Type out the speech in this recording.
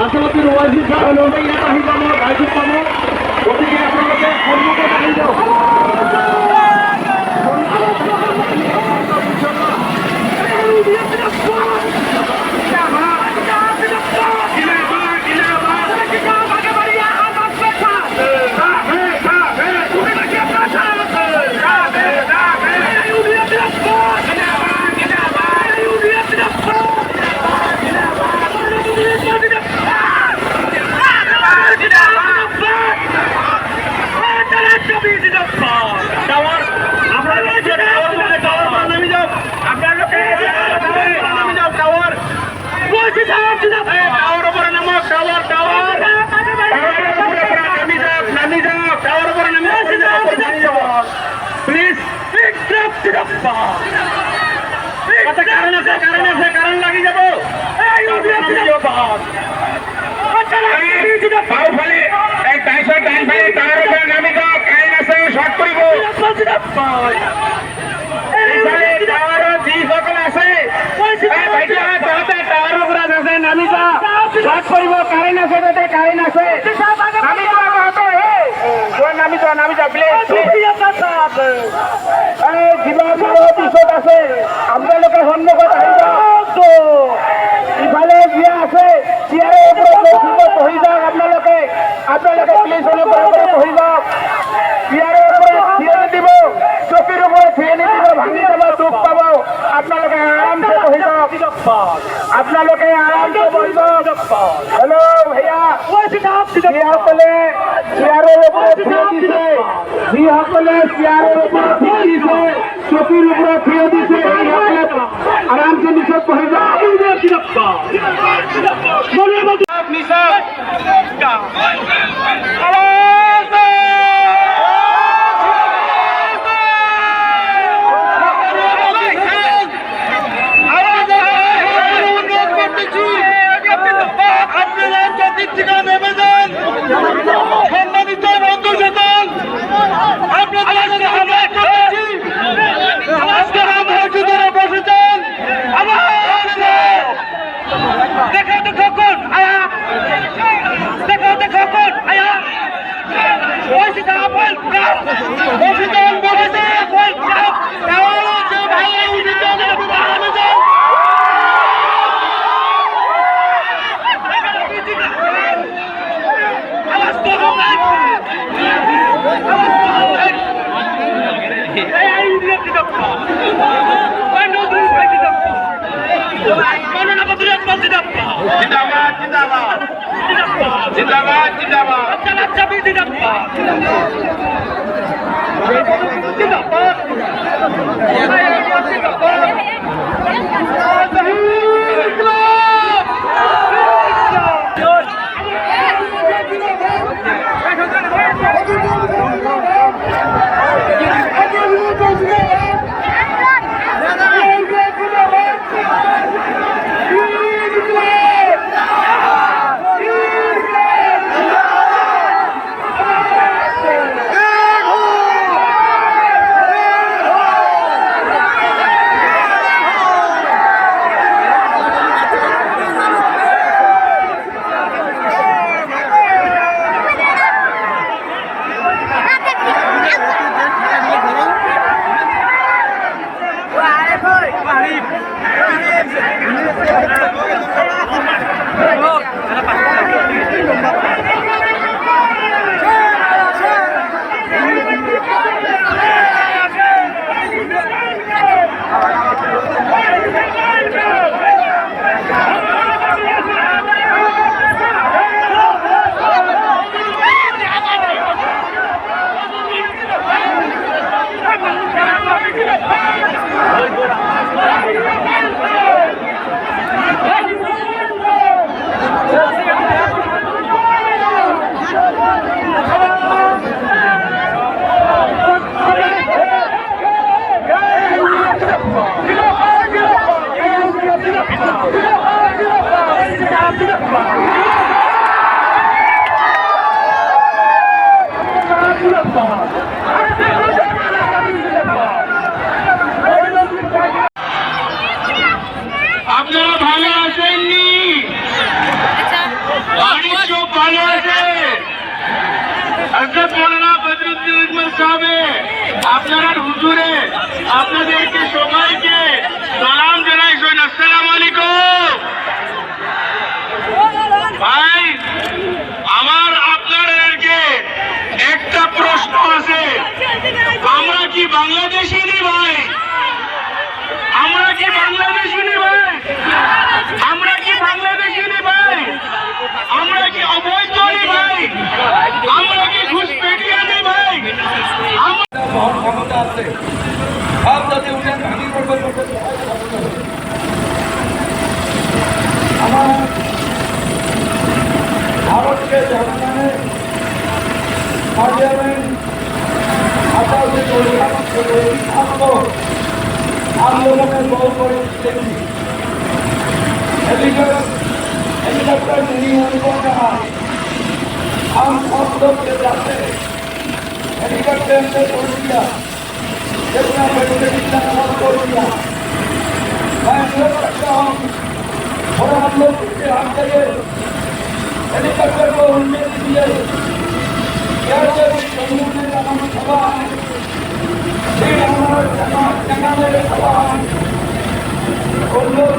রাষ্ট্রপতির ওয়াজিব হলো ইলাহি পাবো গাইজুব পাবো ওদিকে আপনাদেরকে সম্মুখে দাঁড়িয়ে যাও কারণ লাগি যাব নামি যা শর্ট কৰিব কারেন্ট আছে তাতে কারেন্ট আছে নামি যা প্লিজ পিছত আছে আপোনালোকে সন্মুখত আহি যাওক ইফালে বিয়া আছে চিয়াৰৰ ওপৰত বহি যাওক আপোনালোকে প্লিজ অনুগ্ৰহ কৰি বহি যাওক চিয়াৰৰ ওপৰত থিয় নিদিব চকীৰ ওপৰত থিয় নিদিব ভাঙি যাব দুখ পাব আপোনালোকে আৰামছে বহি যাওক হেল্ল' ভैया যিসকলে চিয়াৰৰ ওপৰত থিয় দিছে চকীৰ ওপৰত থিয় দিছে আৰামছে নিচত বহি যাওক जिंदाबाद হযরত মৌলানা বদরুদ্দীন ইসমাইল সাহেব আপনার হুজুরে আপনাদেরকে সবাইকে সালাম জানাইছেন। আসসালামু আলাইকুম। ভাই আমার আপনাদেরকে একটা প্রশ্ন আছে, আমরা কি বাংলাদেশি নি ভাই? আমরা কি বাংলাদেশি নি ভাই? আমরা কি বাংলাদেশি নি ভাই? আমরা কি অবৈধ নি ভাই? আমরা কি ঘুষপেটিয়া নি ভাই? ক্ষমতা আছে সব যদি উঠেন ভাঙি করবে আমার ভারতকে জনগণে পার্লামেন্ট আন্দোলনের বহু করে দেখি হেলিকপ্টার নিয়ে অনুকরণ হয় আম শব্দকে যাতে हेलीकॉप्टर से छोड़ दिया जितना बच्चे जितना काम छोड़ दिया मैं सोच सकता हूँ और हम लोग उसके हाथ से हेलीकॉप्टर को उड़ने दिए क्या समूह में हम सभा है फिर हमारा जगह में सभा है उन लोग